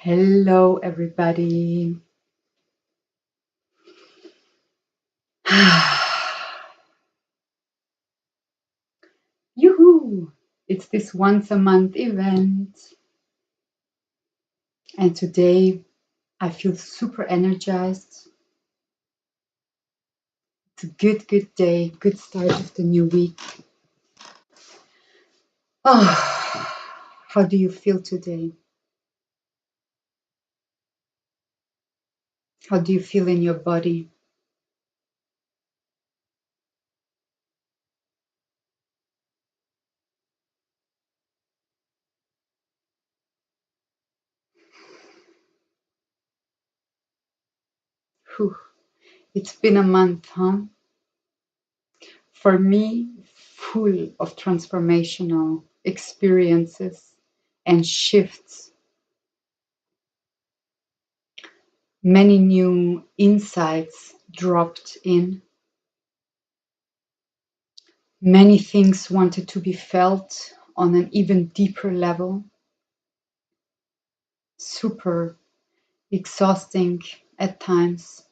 Hello, everybody. Yoo-hoo! It's this once a month event. And today I feel super energized. It's a good day, good start of the new week. Oh, how do you feel today? How do you feel in your body? Whew. It's been a month, huh? For me, full of transformational experiences and shifts. Many new insights dropped in. Many things wanted to be felt on an even deeper level. Super exhausting at times.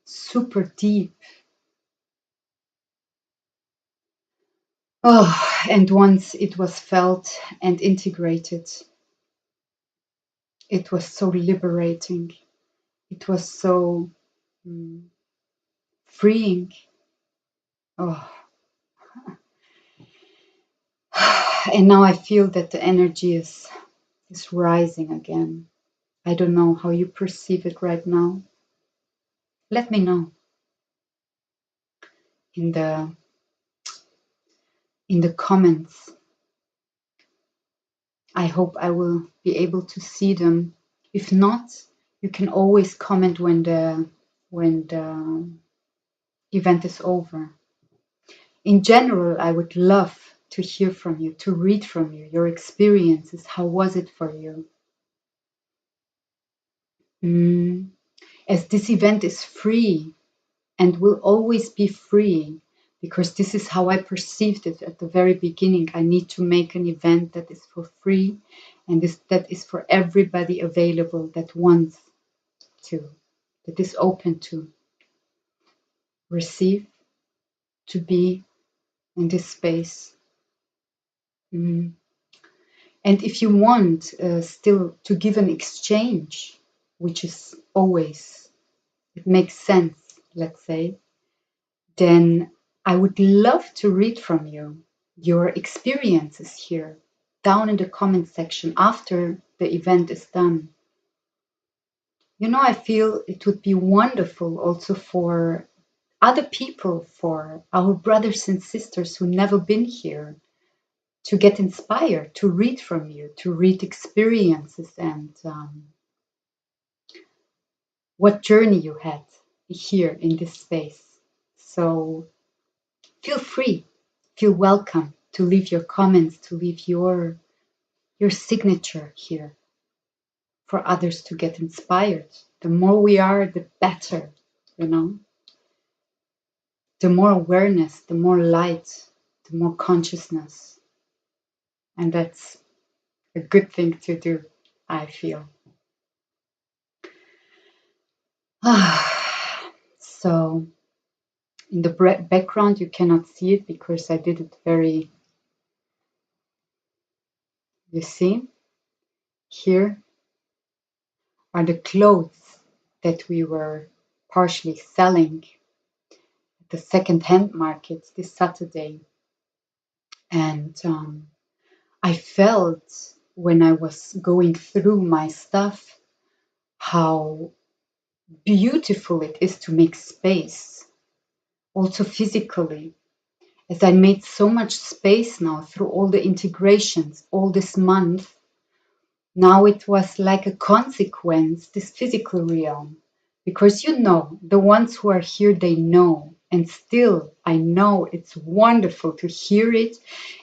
Super deep. Oh, and once it was felt and integrated, it was so liberating. It was so freeing. Oh. And now I feel that the energy is rising again. I don't know how you perceive it right now. Let me know in the comments. I hope I will be able to see them. If not, you can always comment when the event is over. In general, I would love to hear from you, to read from you, your experiences. How was it for you? As this event is free and will always be free, because this is how I perceived it at the very beginning. I need to make an event that is for free and that is for everybody available that wants to, that is open to receive, to be in this space. And if you want still to give an exchange, which is always, it makes sense, let's say, then I would love to read from you your experiences here down in the comment section after the event is done. You know, I feel it would be wonderful also for other people, for our brothers and sisters who never been here, to get inspired, to read from you, to read experiences and what journey you had here in this space. So feel free, feel welcome to leave your comments, to leave your signature here for others to get inspired. The more we are, the better, you know. The more awareness, the more light, the more consciousness. And that's a good thing to do, I feel. So in the background, you cannot see it because I did it very, you see, here are the clothes that we were partially selling at the second-hand market this Saturday. And I felt when I was going through my stuff how beautiful it is to make space, also physically, as I made so much space now through all the integrations all this month. Now it was like a consequence, this physical realm, because you know, the ones who are here, they know. And still, I know it's wonderful to hear it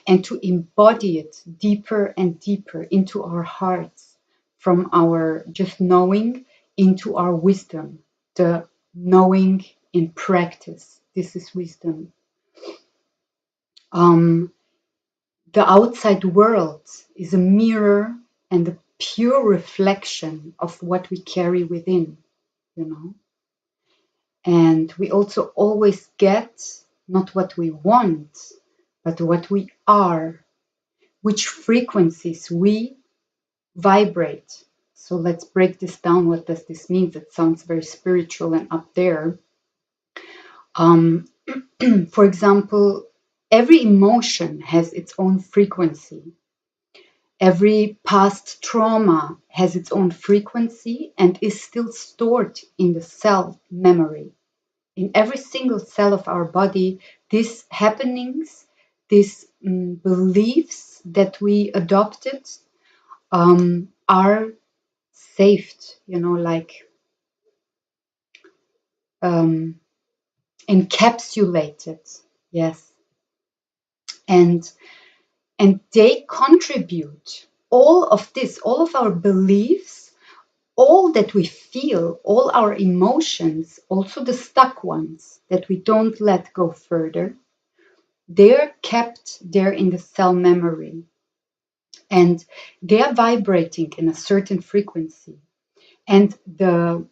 and to embody it deeper and deeper into our hearts, from our just knowing into our wisdom, the knowing in practice. This is wisdom. The outside world is a mirror and pure reflection of what we carry within, you know. And we also always get not what we want, but what we are, which frequencies we vibrate. So let's break this down. What does this mean? That sounds very spiritual and up there. For example, every emotion has its own frequency. Every past trauma has its own frequency and is still stored in the cell memory. In every single cell of our body, these happenings, these beliefs that we adopted are saved, you know, like encapsulated. Yes. And they contribute all of this, all of our beliefs, all that we feel, all our emotions, also the stuck ones that we don't let go further, they're kept there in the cell memory. And they are vibrating in a certain frequency. And the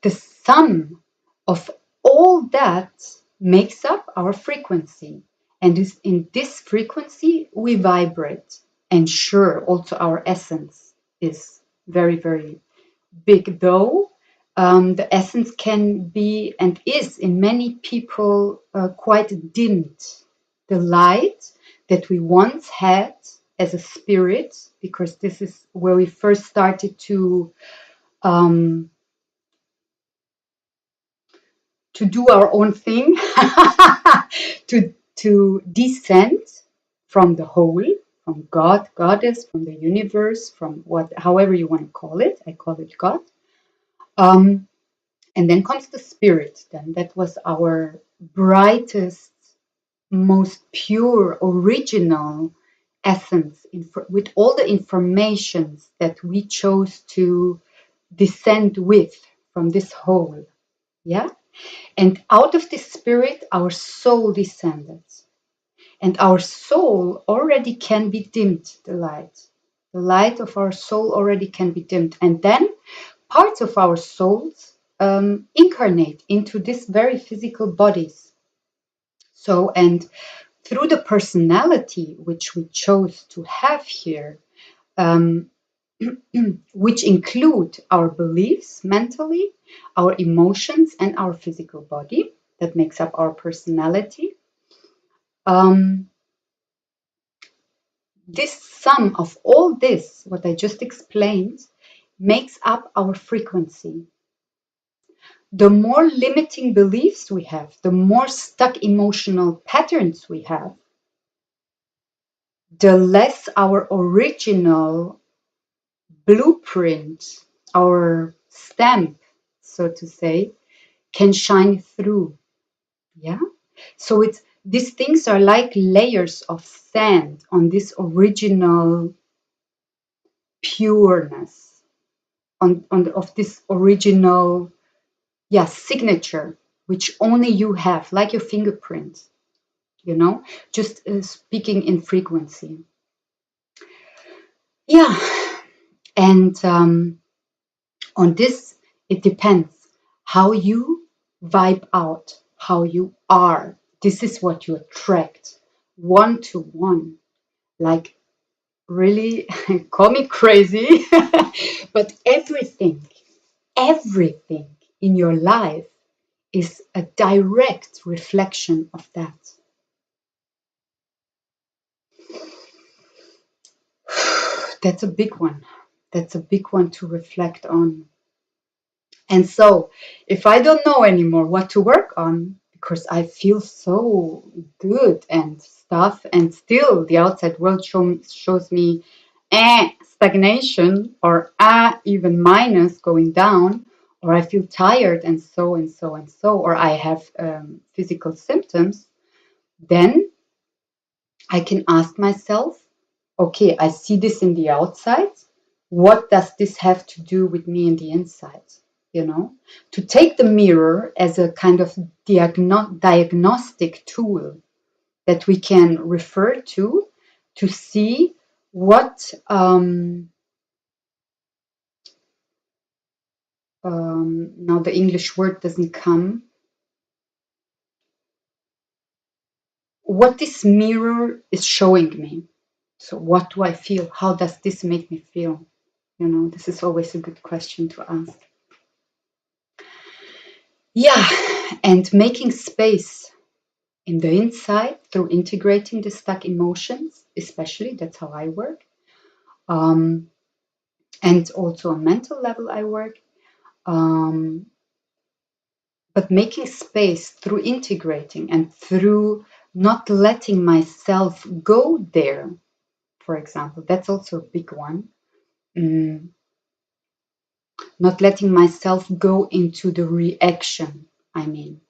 sum of all that makes up our frequency. And in this frequency, we vibrate. And sure, also our essence is very, very big, though. The essence can be and is in many people quite dimmed. The light that we once had as a spirit, because this is where we first started to do our own thing, to descend from the whole, from God, Goddess, from the universe, from however you want to call it. I call it God. And then comes the spirit. Then that was our brightest, most pure, original essence, with all the informations that we chose to descend with from this whole. Yeah. And out of this spirit, our soul descended. And our soul already can be dimmed, the light. The light of our soul already can be dimmed. And then parts of our souls incarnate into these very physical bodies. So, and through the personality which we chose to have here, which include our beliefs mentally, our emotions, and our physical body, that makes up our personality. This sum of all this, what I just explained, makes up our frequency. The more limiting beliefs we have, the more stuck emotional patterns we have, the less our original blueprint, our stamp, so to say, can shine through. Yeah. So these things are like layers of sand on this original pureness, of this original signature, which only you have, like your fingerprint, you know, just speaking in frequency. Yeah. And on this, it depends how you vibe out, how you are. This is what you attract, one to one. Like, really, call me crazy, but everything in your life is a direct reflection of that. That's a big one. That's a big one to reflect on. And so, if I don't know anymore what to work on, because I feel so good and stuff, and still the outside world shows me stagnation, or even minus, going down, or I feel tired and so and so and so, or I have physical symptoms, then I can ask myself, okay, I see this in the outside. What does this have to do with me in the inside? You know, to take the mirror as a kind of diagnostic tool that we can refer to to see what now the English word doesn't come, what this mirror is showing me. So what do I feel? How does this make me feel? You know, this is always a good question to ask. Yeah, and making space in the inside through integrating the stuck emotions, especially, that's how I work. And also on mental level I work. But making space through integrating and through not letting myself go there, for example, that's also a big one. Not letting myself go into the reaction, I mean.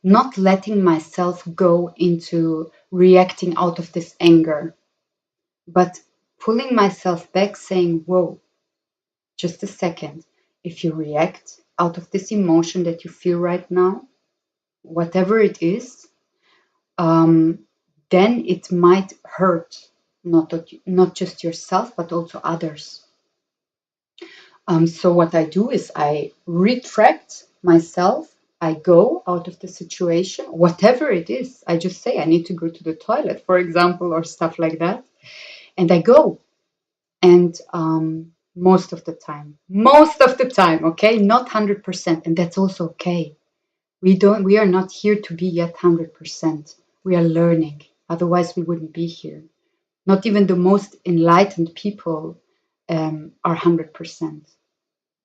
Not letting myself go into reacting out of this anger, but pulling myself back, saying, whoa, just a second. If you react out of this emotion that you feel right now, whatever it is, then it might hurt not just yourself, but also others. So what I do is I retract myself. I go out of the situation, whatever it is. I just say I need to go to the toilet, for example, or stuff like that. And I go. And most of the time, okay, not 100%. And that's also okay. We are not here to be yet 100%. We are learning. Otherwise, we wouldn't be here. Not even the most enlightened people are 100%.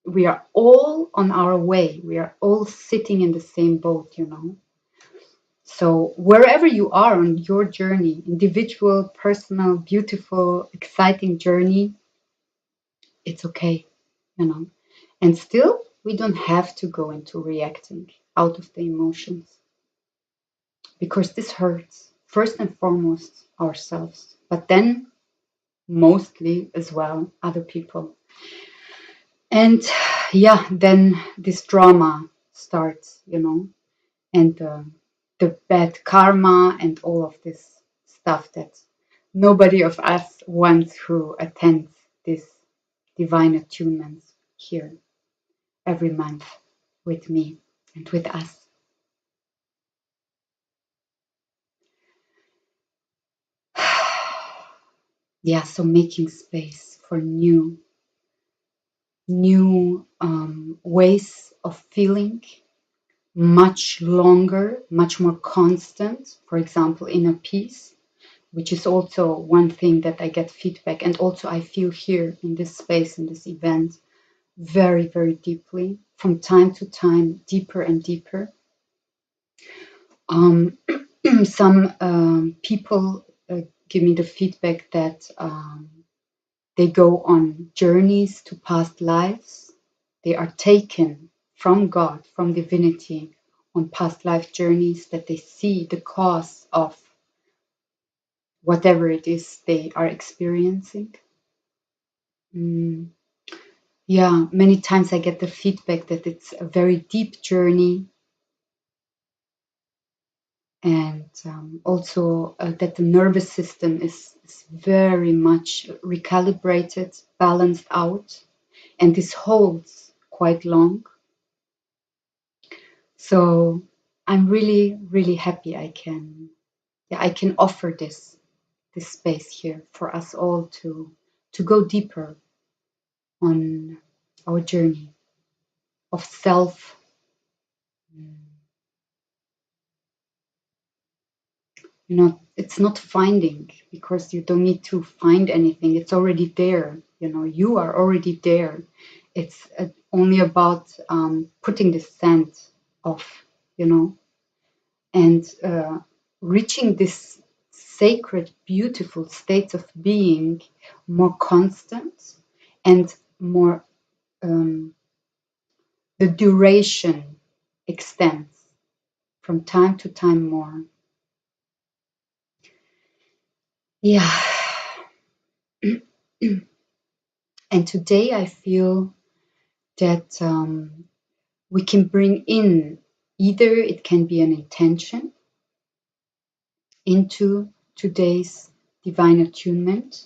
We are all on our way. We are all sitting in the same boat, you know. So wherever you are on your journey, individual, personal, beautiful, exciting journey, it's okay, you know. And still, we don't have to go into reacting out of the emotions, because this hurts, first and foremost, ourselves, but then mostly as well other people. And yeah, then this drama starts, you know, and the bad karma and all of this stuff that nobody of us wants who attends this divine attunements here every month with me and with us. Yeah, so making space for new ways of feeling, much longer, much more constant. For example, inner peace, which is also one thing that I get feedback, and also I feel here in this space, in this event, very, very deeply, from time to time, deeper and deeper. Some people give me the feedback that they go on journeys to past lives. They are taken from God, from divinity, on past life journeys, that they see the cause of whatever it is they are experiencing. Yeah, many times I get the feedback that it's a very deep journey, and also that the nervous system is very much recalibrated, balanced out, and this holds quite long. So I'm really, really happy I can offer this space here for us all to go deeper on our journey of self. You know, it's not finding, because you don't need to find anything. It's already there. You know, you are already there. It's only about putting the scent off, you know, and reaching this sacred, beautiful state of being more constant and more, the duration extends from time to time more. Yeah. And today I feel that we can bring in, either it can be an intention into today's divine attunement.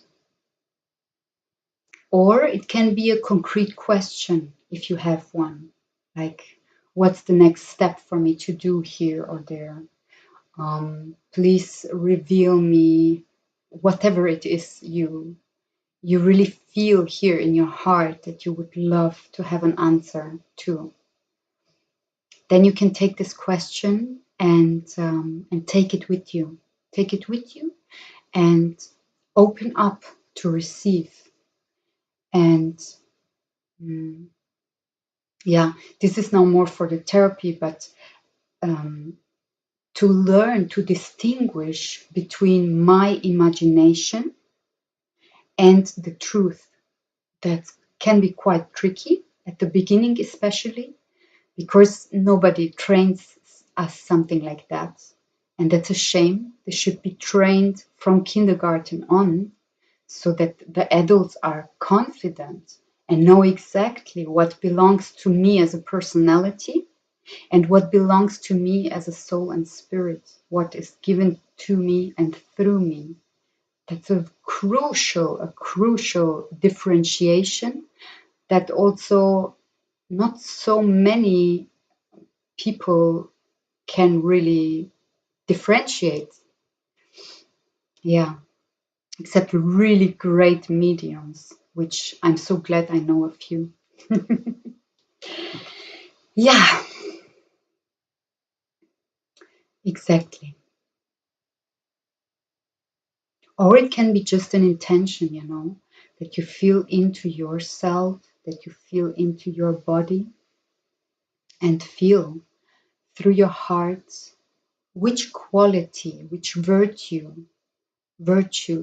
Or it can be a concrete question if you have one, like, what's the next step for me to do here or there? Please reveal me whatever it is you really feel here in your heart that you would love to have an answer to. Then you can take this question and take it with you. Take it with you and open up to receive. And yeah, this is now more for the therapy, but to learn to distinguish between my imagination and the truth. That can be quite tricky at the beginning, especially because nobody trains us something like that. And that's a shame. They should be trained from kindergarten on so that the adults are confident and know exactly what belongs to me as a personality and what belongs to me as a soul and spirit, what is given to me and through me. That's a crucial differentiation that also not so many people can really differentiate. Yeah, except really great mediums, which I'm so glad I know a few. Yeah, exactly. Or it can be just an intention, that you feel into yourself, that you feel into your body, and feel through your heart which quality, which virtue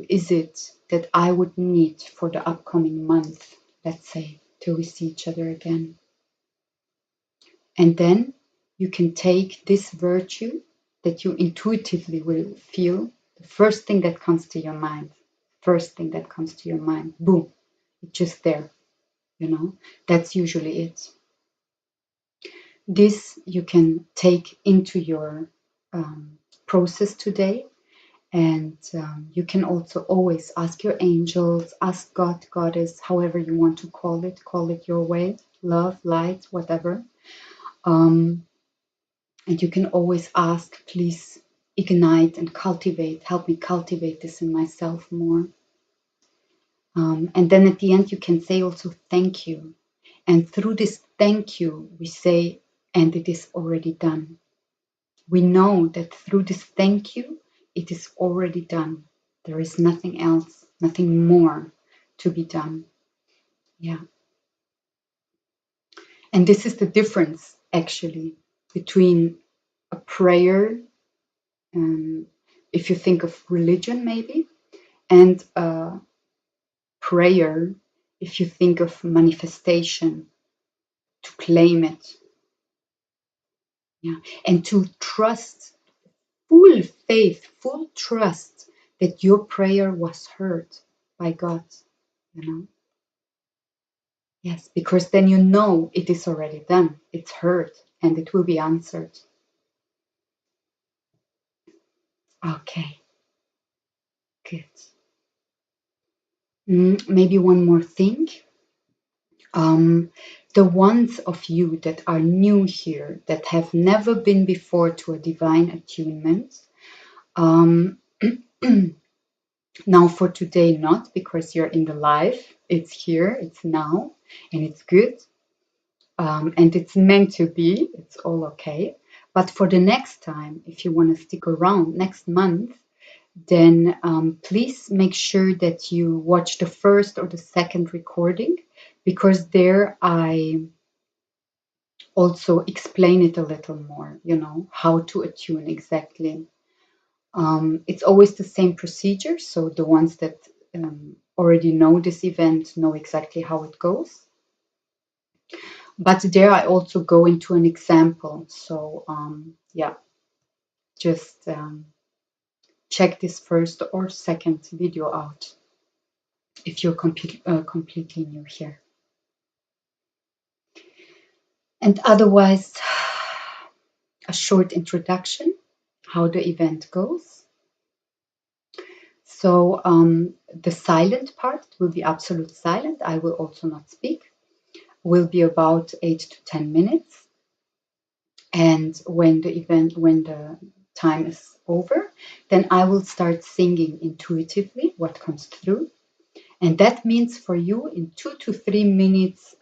is it that I would need for the upcoming month, let's say, till we see each other again. And then you can take this virtue that you intuitively will feel, the first thing that comes to your mind, boom, it's just there, that's usually it. This you can take into your process today. And you can also always ask your angels, ask God, Goddess, however you want to call it your way, love, light, whatever. And you can always ask, please ignite and cultivate, help me cultivate this in myself more. And then at the end, you can say also thank you. And through this thank you, we say, and it is already done. We know that through this thank you, it is already done. There is nothing else, nothing more to be done. Yeah. And this is the difference, actually, between a prayer, if you think of religion maybe, and a prayer, if you think of manifestation, to claim it. Yeah. And to trust, full faith, full trust that your prayer was heard by God, Yes, because then you know it is already done, it's heard, and it will be answered. Okay, good. Maybe one more thing. The ones of you that are new here, that have never been before to a divine attunement, now for today not, because you're in the live, it's here, it's now, and it's good. And it's meant to be, it's all okay. But for the next time, if you want to stick around next month, then please make sure that you watch the first or the second recording, because there I also explain it a little more, how to attune exactly. It's always the same procedure, so the ones that already know this event know exactly how it goes. But there I also go into an example. So yeah, just check this first or second video out if you're completely new here. And otherwise, a short introduction, how the event goes. So the silent part will be absolute silent. I will also not speak. Will be about 8 to 10 minutes. And when the time is over, then I will start singing intuitively what comes through. And that means for you, in 2 to 3 minutes,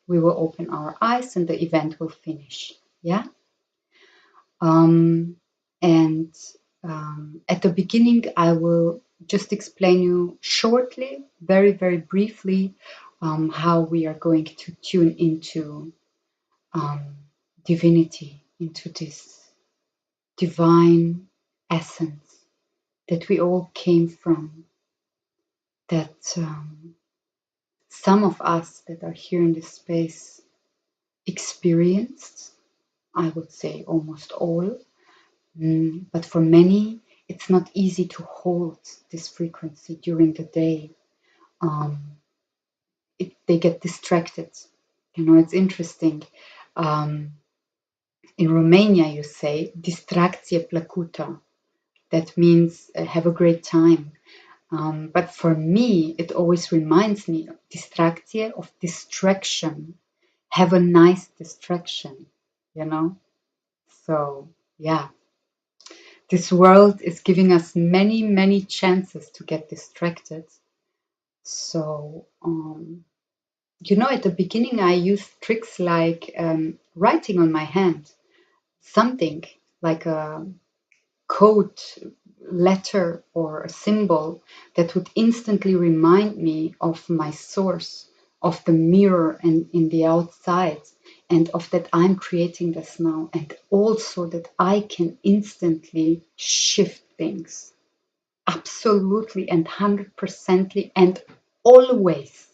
we will open our eyes and the event will finish. Yeah. And at the beginning, I will just explain you shortly, very, very briefly, how we are going to tune into divinity, into this divine essence that we all came from, that some of us that are here in this space experienced, I would say almost all, but for many, it's not easy to hold this frequency during the day. They get distracted. You know, it's interesting. In Romania, you say distracție plăcută. That means have a great time. But for me, it always reminds me of distracție, of distraction. Have a nice distraction, you know? So, yeah. This world is giving us many, many chances to get distracted. So, you know, at the beginning, I used tricks like writing on my hand something like a code letter or a symbol that would instantly remind me of my source, of the mirror and in the outside, and of that I'm creating this now, and also that I can instantly shift things absolutely and 100% and always.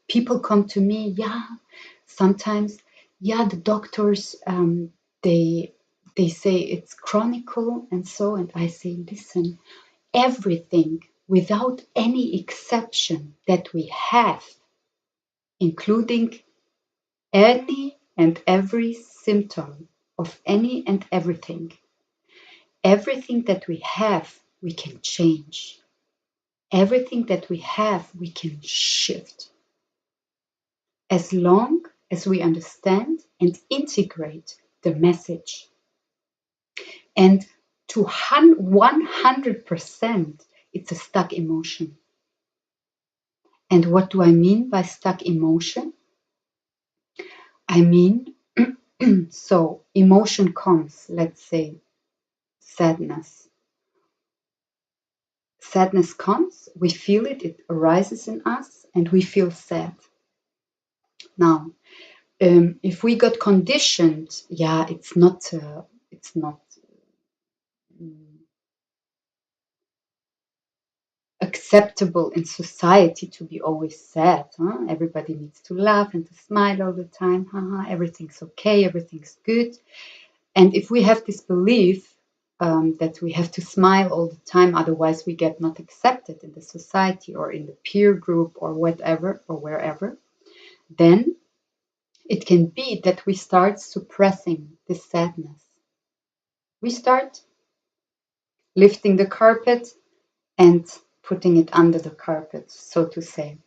People come to me, yeah, sometimes, yeah, the doctors, they say it's chronicle and so, and I say, listen, everything without any exception that we have, including any and every symptom of any and everything that we have, we can change. Everything that we have, we can shift. As long as we understand and integrate the message. And to 100%, it's a stuck emotion. And what do I mean by stuck emotion? I mean, so emotion comes, let's say, sadness. Sadness comes, we feel it, it arises in us, and we feel sad. Now, if we got conditioned, yeah, it's not acceptable in society to be always sad. Huh? Everybody needs to laugh and to smile all the time. Everything's okay, everything's good. And if we have this belief that we have to smile all the time, otherwise we get not accepted in the society or in the peer group or whatever or wherever, then it can be that we start suppressing this sadness. We start lifting the carpet and putting it under the carpet, so to say.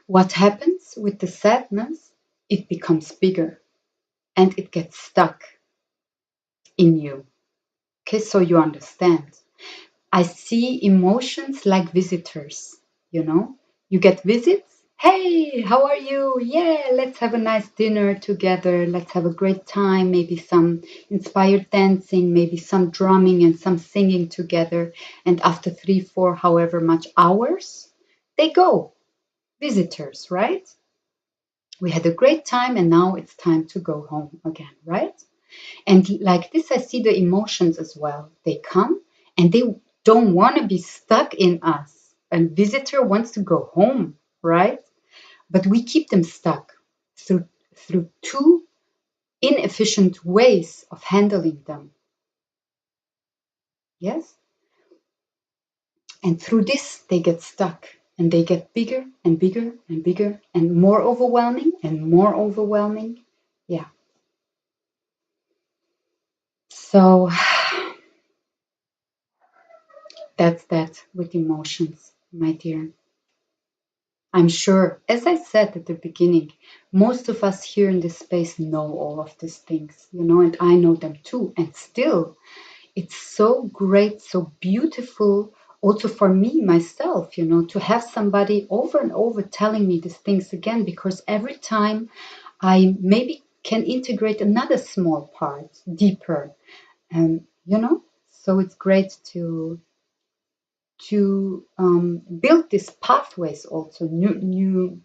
What happens with the sadness? It becomes bigger and it gets stuck in you. Okay, so you understand. I see emotions like visitors, you know. You get visits. Hey, how are you? Yeah, let's have a nice dinner together. Let's have a great time. Maybe some inspired dancing, maybe some drumming and some singing together. And after 3, 4, however much hours, they go. Visitors, right? We had a great time and now it's time to go home again, right? And like this, I see the emotions as well. They come and they don't want to be stuck in us. A visitor wants to go home, right? But we keep them stuck through two inefficient ways of handling them. Yes? And through this, they get stuck and they get bigger and bigger and bigger and more overwhelming and more overwhelming. Yeah. So That's that with emotions, my dear. I'm sure, as I said at the beginning, most of us here in this space know all of these things, and I know them too. And still, it's so great, so beautiful, also for me, myself, to have somebody over and over telling me these things again, because every time I maybe can integrate another small part deeper, so it's great to build these pathways, also new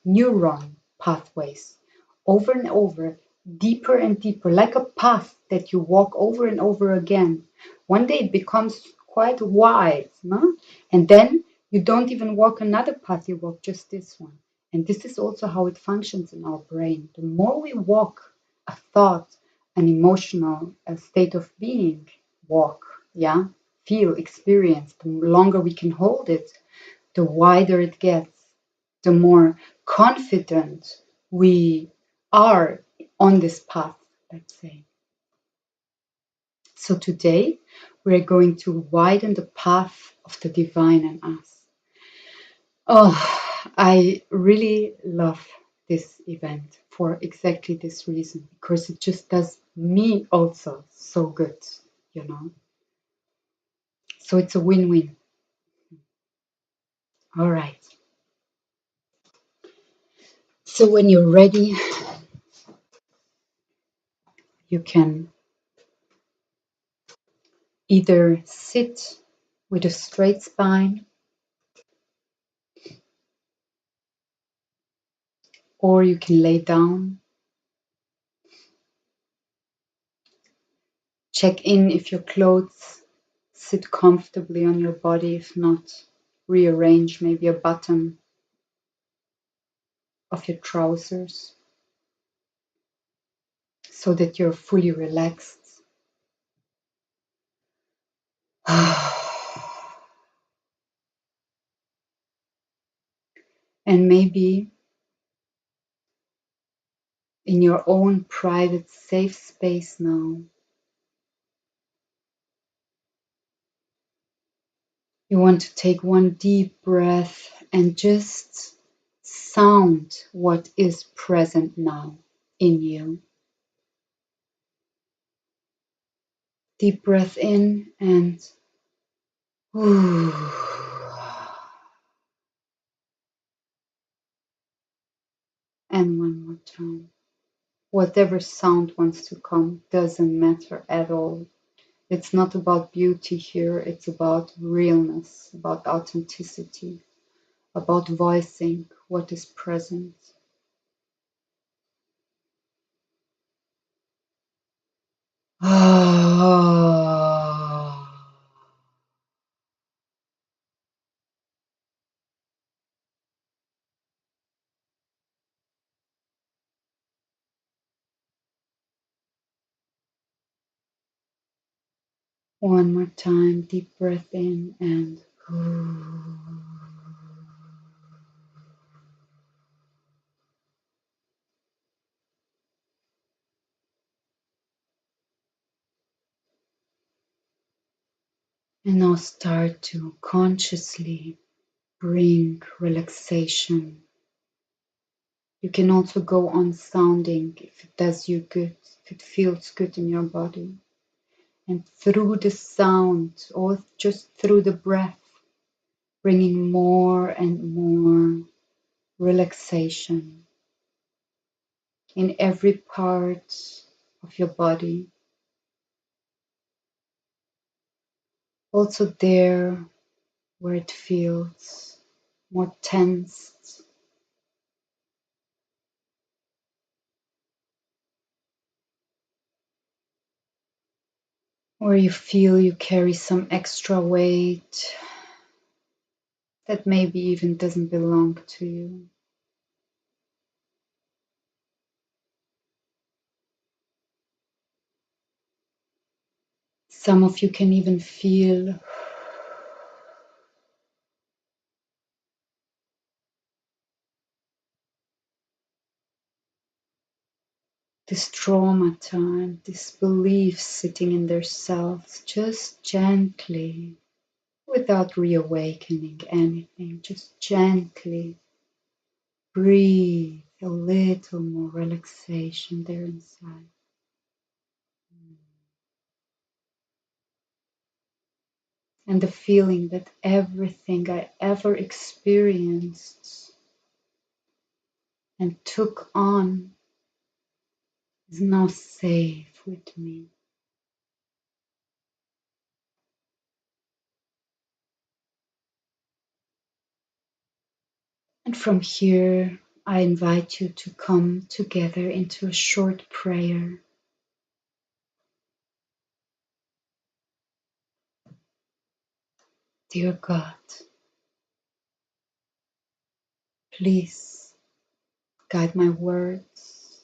neuron pathways, over and over, deeper and deeper, like a path that you walk over and over again. One day it becomes quite wide, no? And then you don't even walk another path, you walk just this one. And this is also how it functions in our brain. The more we walk a thought, an emotional state of being, walk, yeah, feel, experience, the longer we can hold it, the wider it gets, the more confident we are on this path, let's say. So today we're going to widen the path of the divine in us. Oh, I really love this event for exactly this reason, because it just does me also so good, So it's a win-win. All right. So when you're ready, you can either sit with a straight spine, or you can lay down. Check in if your clothes sit comfortably on your body. If not, rearrange maybe a button of your trousers so that you're fully relaxed. And maybe in your own private safe space now, you want to take one deep breath and just sound what is present now in you. Deep breath in and and one more time. Whatever sound wants to come doesn't matter at all. It's not about beauty here, it's about realness, about authenticity, about voicing what is present. One more time, deep breath in and now start to consciously bring relaxation. You can also go on sounding if it does you good, if it feels good in your body. And through the sound, or just through the breath, bringing more and more relaxation in every part of your body. Also there where it feels more tensed. Where you feel you carry some extra weight that maybe even doesn't belong to you. Some of you can even feel this trauma time, this belief sitting in their selves, just gently without reawakening anything. Just gently breathe a little more relaxation there inside. And the feeling that everything I ever experienced and took on is now safe with me. And from here, I invite you to come together into a short prayer. Dear God, please guide my words,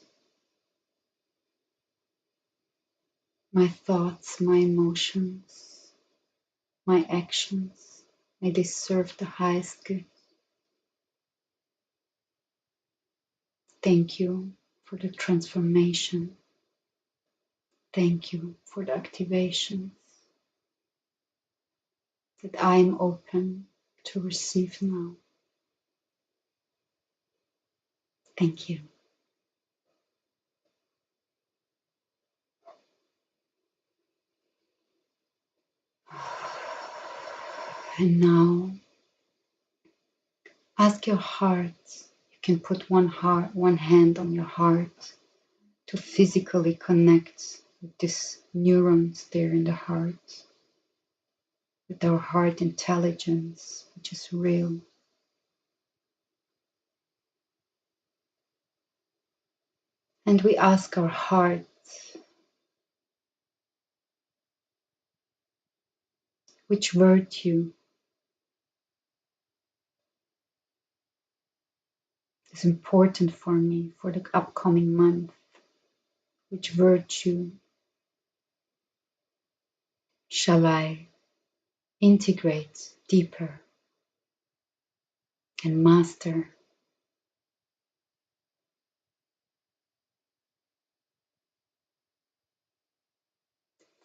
my thoughts, my emotions, my actions. May they serve the highest good. Thank you for the transformation. Thank you for the activations that I am open to receive now. Thank you. And now, ask your heart. You can put one hand on your heart to physically connect with these neurons there in the heart, with our heart intelligence, which is real. And we ask our heart, which virtue is important for me for the upcoming month? Which virtue shall I integrate deeper and master?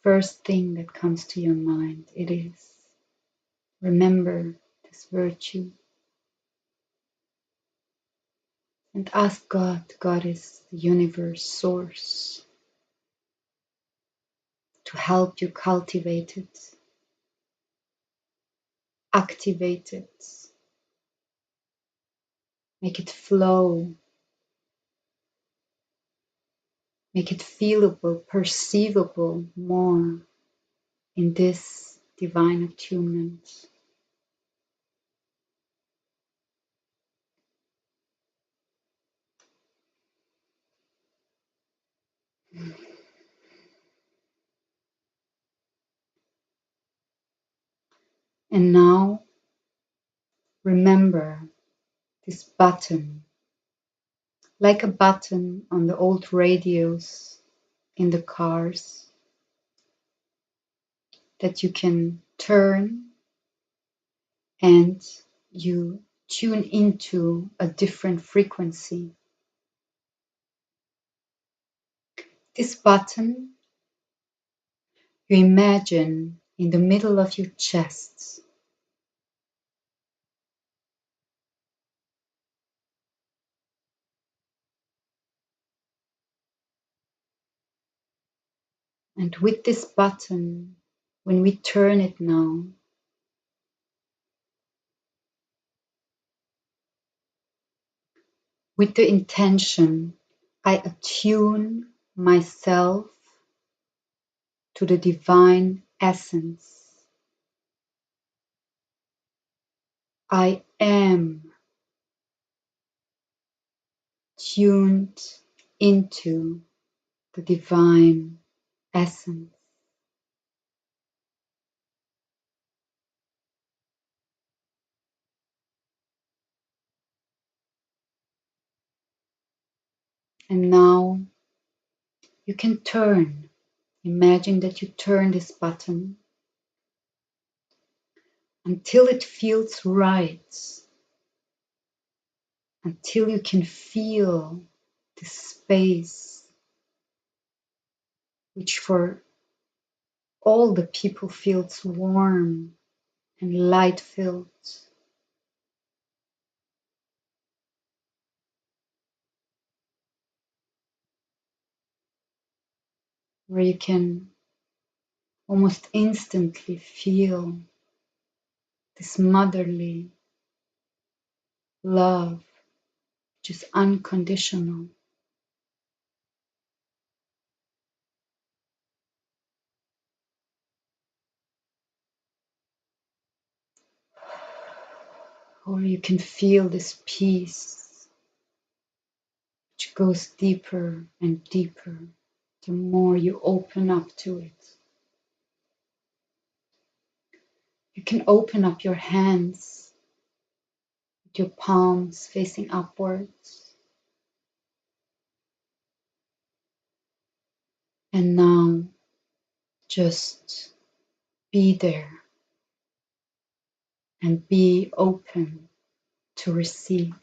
First thing that comes to your mind, it is remember this virtue and ask God, Goddess, the universe, source, to help you cultivate it, activate it, make it flow, make it feelable, perceivable more in this divine attunement. And now remember this button, like a button on the old radios in the cars that you can turn and you tune into a different frequency. This button you imagine in the middle of your chest. And with this button, when we turn it now, with the intention, I attune myself to the divine essence. I am tuned into the divine essence. And now you can turn. Imagine that you turn this button until it feels right, until you can feel the space, which for all the people feels warm and light filled, where you can almost instantly feel this motherly love, just unconditional. Or you can feel this peace which goes deeper and deeper the more you open up to it. You can open up your hands with your palms facing upwards. And now just be there and be open to receive.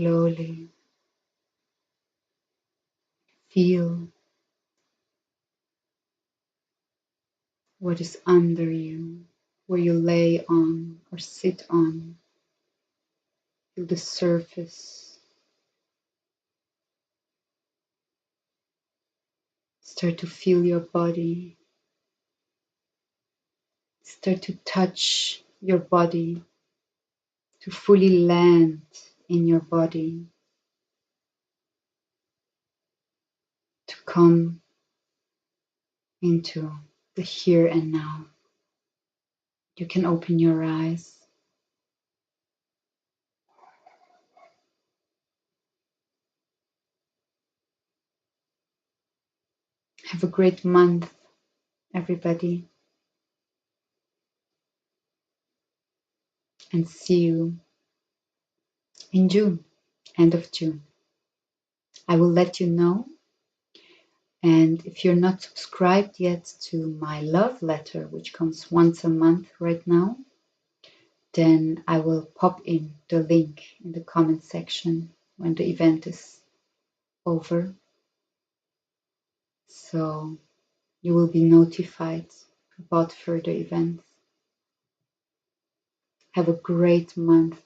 Slowly feel what is under you, where you lay on or sit on. Feel the surface. Start to feel your body. Start to touch your body, to fully land in your body, to come into the here and now. You can open your eyes. Have a great month, everybody, and see you in June, end of June. I will let you know. And if you're not subscribed yet to my love letter, which comes once a month right now, then I will pop in the link in the comment section when the event is over. So you will be notified about further events. Have a great month.